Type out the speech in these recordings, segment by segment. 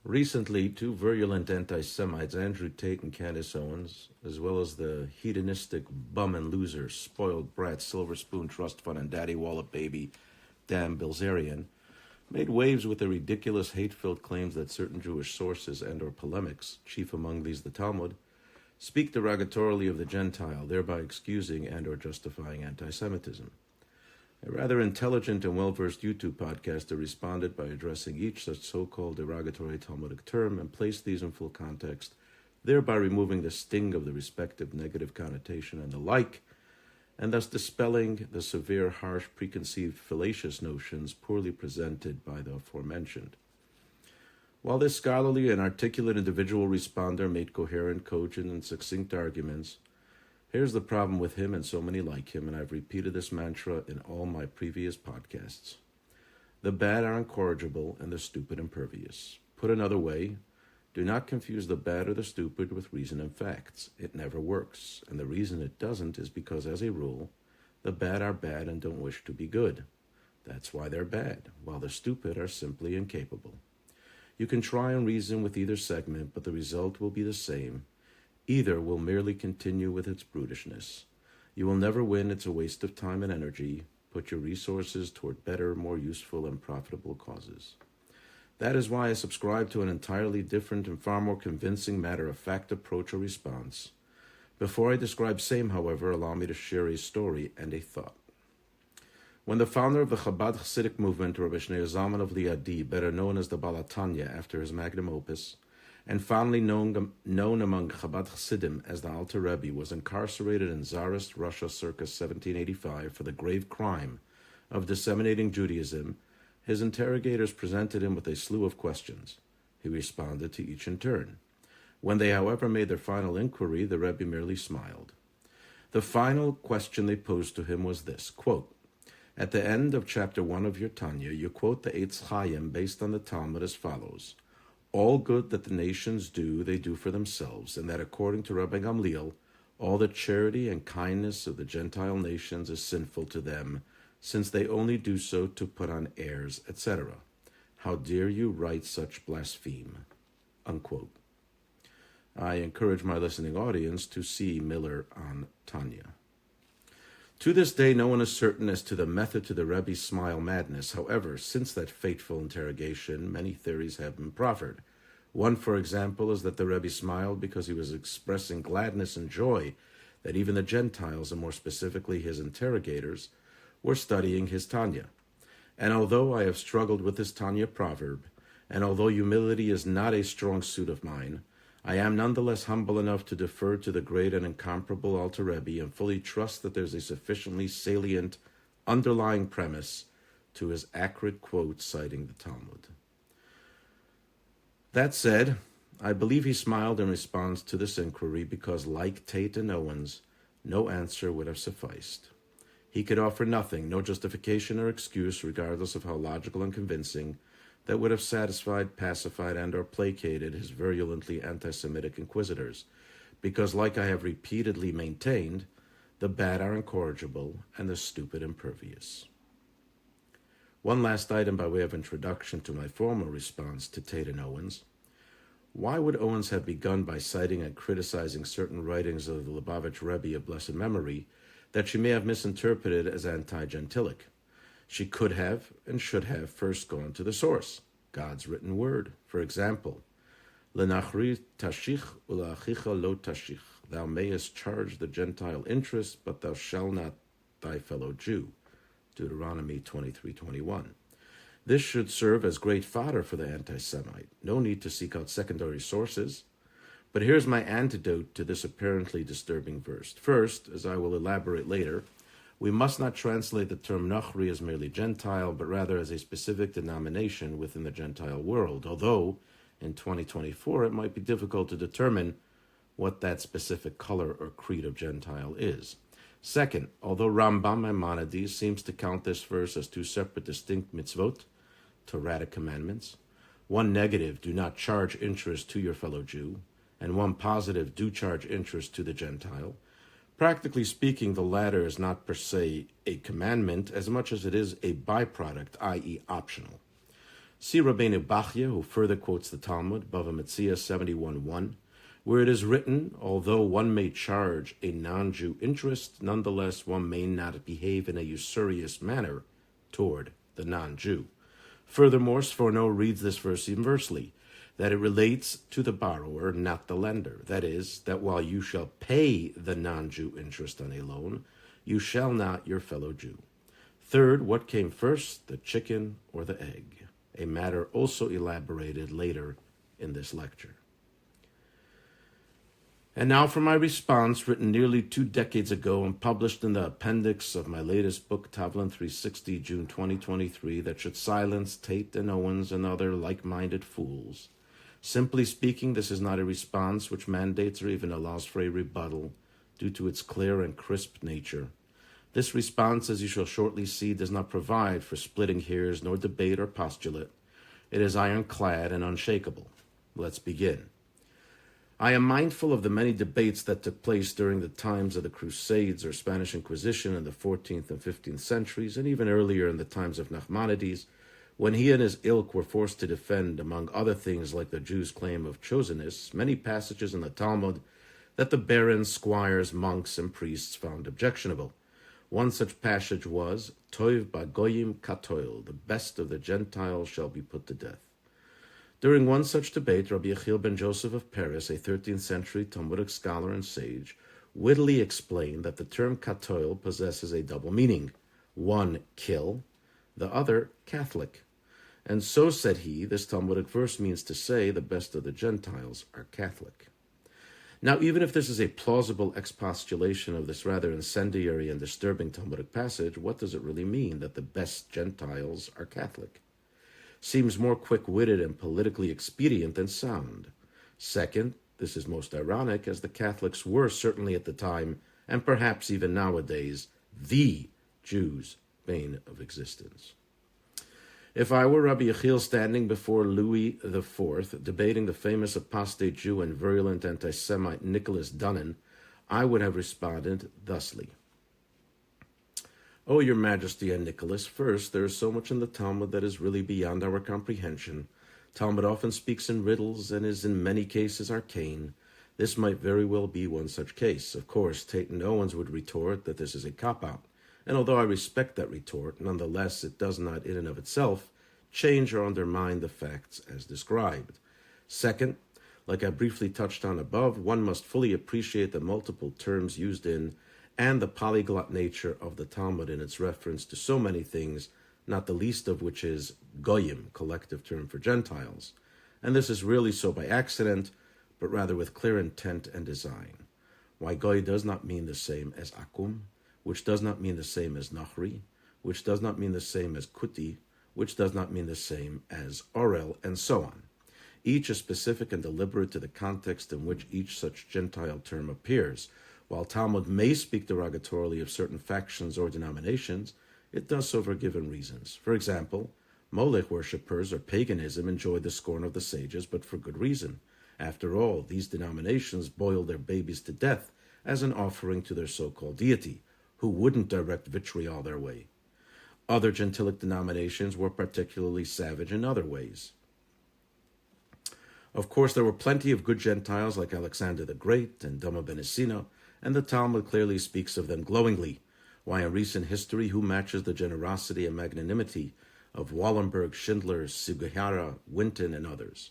Recently, two virulent anti-Semites, Andrew Tate and Tate Owens, as well as the hedonistic bum and loser, spoiled brat, silver spoon trust fund, and daddy wallet baby, Dan Bilzerian, made waves with the ridiculous hate-filled claims that certain Jewish sources and or polemics, chief among these the Talmud, speak derogatorily of the Gentile, thereby excusing and or justifying anti-Semitism. A rather intelligent and well-versed YouTube podcaster responded by addressing each such so-called derogatory Talmudic term and placed these in full context, thereby removing the sting of the respective negative connotation and the like, and thus dispelling the severe, harsh, preconceived, fallacious notions poorly presented by the aforementioned. While this scholarly and articulate individual responder made coherent, cogent, and succinct arguments, here's the problem with him and so many like him, and I've repeated this mantra in all my previous podcasts. The bad are incorrigible and the stupid impervious. Put another way, do not confuse the bad or the stupid with reason and facts. It never works, and the reason it doesn't is because, as a rule, the bad are bad and don't wish to be good. That's why they're bad, while the stupid are simply incapable. You can try and reason with either segment, but the result will be the same. Either will merely continue with its brutishness. You will never win. It's a waste of time and energy. Put your resources toward better, more useful, and profitable causes. That is why I subscribe to an entirely different and far more convincing matter-of-fact approach or response. Before I describe same, however, allow me to share a story and a thought. When the founder of the Chabad Hasidic movement, Rabbi Shneur Zalman of Liadi, better known as the Baal HaTanya after his magnum opus, and fondly known among Chabad Hasidim as the Alter Rebbe, was incarcerated in Tsarist Russia circa 1785 for the grave crime of disseminating Judaism, his interrogators presented him with a slew of questions. He responded to each in turn. When they, however, made their final inquiry, the Rebbe merely smiled. The final question they posed to him was this, quote, "At the end of chapter 1 of your Tanya, you quote the Eitz Chaim based on the Talmud as follows: all good that the nations do, they do for themselves, and that according to Rabbi Gamliel, all the charity and kindness of the Gentile nations is sinful to them, since they only do so to put on airs, etc. How dare you write such blaspheme?" Unquote. I encourage my listening audience to see Miller on Tanya. To this day, no one is certain as to the method to the Rebbe's smile madness. However, since that fateful interrogation, many theories have been proffered. One, for example, is that the Rebbe smiled because he was expressing gladness and joy that even the Gentiles, and more specifically his interrogators, were studying his Tanya. And although I have struggled with this Tanya proverb, and although humility is not a strong suit of mine, I am nonetheless humble enough to defer to the great and incomparable Alter Rebbe and fully trust that there's a sufficiently salient underlying premise to his accurate quote citing the Talmud. That said, I believe he smiled in response to this inquiry because, like Tate and Owens, no answer would have sufficed. He could offer nothing, no justification or excuse, regardless of how logical and convincing, that would have satisfied, pacified, and or placated his virulently anti-Semitic inquisitors, because, like I have repeatedly maintained, the bad are incorrigible and the stupid impervious. One last item by way of introduction to my formal response to Tate and Owens. Why would Owens have begun by citing and criticizing certain writings of the Lubavitch Rebbe of blessed memory that she may have misinterpreted as anti-Gentilic? She could have and should have first gone to the source, God's written word. For example, L'nachri tashich ula'achicha lo tashich. Thou mayest charge the Gentile interest, but thou shalt not thy fellow Jew. Deuteronomy 23:21. This should serve as great fodder for the anti-Semite. No need to seek out secondary sources. But here's my antidote to this apparently disturbing verse. First, as I will elaborate later, we must not translate the term Nachri as merely Gentile, but rather as a specific denomination within the Gentile world, although in 2024 it might be difficult to determine what that specific color or creed of Gentile is. Second, although Rambam Maimonides seems to count this verse as two separate distinct mitzvot, Torah commandments, one negative, do not charge interest to your fellow Jew, and one positive, do charge interest to the Gentile, practically speaking, the latter is not per se a commandment as much as it is a byproduct, i.e. optional. See Rabbeinu Bachya, who further quotes the Talmud, Bava Metzia 71:1, where it is written, although one may charge a non-Jew interest, nonetheless one may not behave in a usurious manner toward the non-Jew. Furthermore, Sforno reads this verse inversely, that it relates to the borrower, not the lender. That is, that while you shall pay the non-Jew interest on a loan, you shall not your fellow Jew. Third, what came first, the chicken or the egg? A matter also elaborated later in this lecture. And now for my response, written nearly 2 decades ago and published in the appendix of my latest book, Tavlin 360, June 2023, that should silence Tate and Owens and other like-minded fools. Simply speaking, this is not a response which mandates or even allows for a rebuttal due to its clear and crisp nature. This response, as you shall shortly see, does not provide for splitting hairs nor debate or postulate. It is ironclad and unshakable. Let's begin. I am mindful of the many debates that took place during the times of the Crusades or Spanish Inquisition in the 14th and 15th centuries, and even earlier in the times of Nachmanides, when he and his ilk were forced to defend, among other things like the Jews' claim of chosenness, many passages in the Talmud that the barons, squires, monks, and priests found objectionable. One such passage was, Toiv bagoyim katoil, the best of the Gentiles shall be put to death. During one such debate, Rabbi Yechiel ben Joseph of Paris, a 13th century Talmudic scholar and sage, wittily explained that the term katoil possesses a double meaning. One, kill, the other, Catholic. And so, said he, this Talmudic verse means to say the best of the Gentiles are Catholic. Now, even if this is a plausible expostulation of this rather incendiary and disturbing Talmudic passage, what does it really mean that the best Gentiles are Catholic? Seems more quick-witted and politically expedient than sound. Second, this is most ironic, as the Catholics were certainly at the time, and perhaps even nowadays, the Jews' bane of existence. If I were Rabbi Yechiel standing before Louis IV, debating the famous apostate Jew and virulent anti-Semite Nicholas Dunnan, I would have responded thusly. Oh, your majesty and Nicholas, first, there is so much in the Talmud that is really beyond our comprehension. Talmud often speaks in riddles and is in many cases arcane. This might very well be one such case. Of course, Tate and Owens would retort that this is a cop-out. And although I respect that retort, nonetheless, it does not in and of itself change or undermine the facts as described. Second, like I briefly touched on above, one must fully appreciate the multiple terms used in and the polyglot nature of the Talmud in its reference to so many things, not the least of which is goyim, collective term for Gentiles. And this is really so by accident, but rather with clear intent and design. Why goy does not mean the same as akum, which does not mean the same as nachri, which does not mean the same as kuti, which does not mean the same as orel, and so on. Each is specific and deliberate to the context in which each such Gentile term appears. While Talmud may speak derogatorily of certain factions or denominations, it does so for given reasons. For example, Molech worshippers or paganism enjoyed the scorn of the sages, but for good reason. After all, these denominations boiled their babies to death as an offering to their so-called deity, who wouldn't direct vitriol their way. Other Gentilic denominations were particularly savage in other ways. Of course, there were plenty of good Gentiles like Alexander the Great and Doma ben Essina, and the Talmud clearly speaks of them glowingly. Why, in recent history, who matches the generosity and magnanimity of Wallenberg, Schindler, Sugihara, Winton, and others?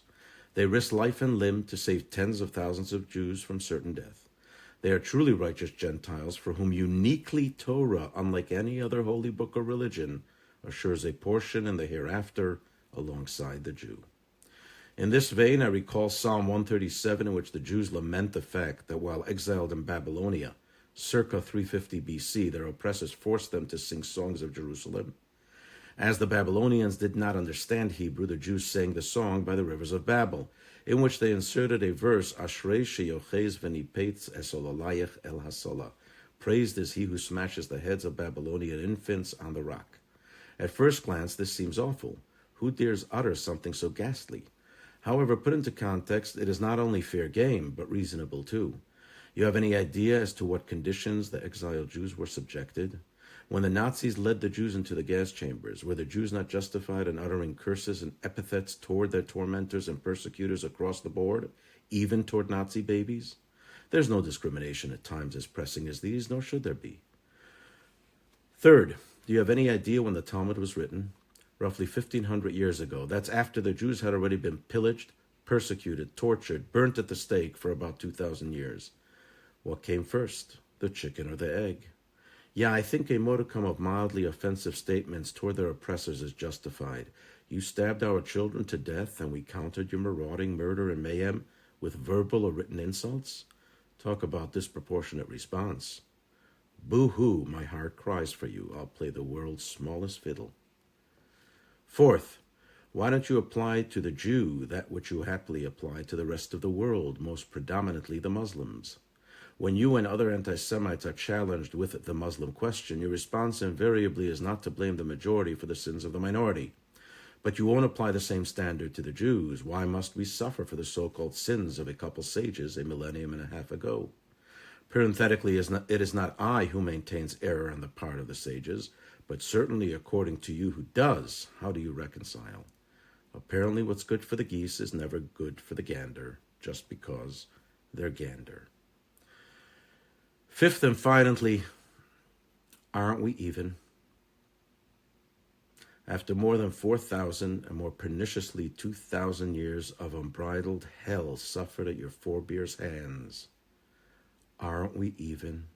They risked life and limb to save tens of thousands of Jews from certain death. They are truly righteous Gentiles for whom uniquely Torah, unlike any other holy book or religion, assures a portion in the hereafter alongside the Jew. In this vein, I recall Psalm 137, in which the Jews lament the fact that while exiled in Babylonia, circa 350 BC, their oppressors forced them to sing songs of Jerusalem. As the Babylonians did not understand Hebrew, the Jews sang the song by the rivers of Babel, in which they inserted a verse, Ashrei sheyochez v'nipetz esolalayich el hasola. Praised is he who smashes the heads of Babylonian infants on the rock. At first glance, this seems awful. Who dares utter something so ghastly? However, put into context, it is not only fair game, but reasonable too. You have any idea as to what conditions the exiled Jews were subjected? When the Nazis led the Jews into the gas chambers, were the Jews not justified in uttering curses and epithets toward their tormentors and persecutors across the board, even toward Nazi babies? There's no discrimination at times as pressing as these, nor should there be. Third, do you have any idea when the Talmud was written? Roughly 1,500 years ago. That's after the Jews had already been pillaged, persecuted, tortured, burnt at the stake for about 2,000 years. What came first, the chicken or the egg? Yeah, I think a modicum of mildly offensive statements toward their oppressors is justified. You stabbed our children to death, and we countered your marauding murder and mayhem with verbal or written insults? Talk about disproportionate response. Boo-hoo, my heart cries for you. I'll play the world's smallest fiddle. Fourth, why don't you apply to the Jew that which you happily apply to the rest of the world, most predominantly the Muslims? When you and other anti-Semites are challenged with the Muslim question, your response invariably is not to blame the majority for the sins of the minority. But you won't apply the same standard to the Jews. Why must we suffer for the so-called sins of a couple sages a millennium and a half ago? Parenthetically, it is not I who maintains error on the part of the sages, but certainly according to you who does. How do you reconcile? Apparently what's good for the geese is never good for the gander, just because they're gander. Fifth and finally, aren't we even? After more than 4,000 and more perniciously 2,000 years of unbridled hell suffered at your forebears' hands, aren't we even?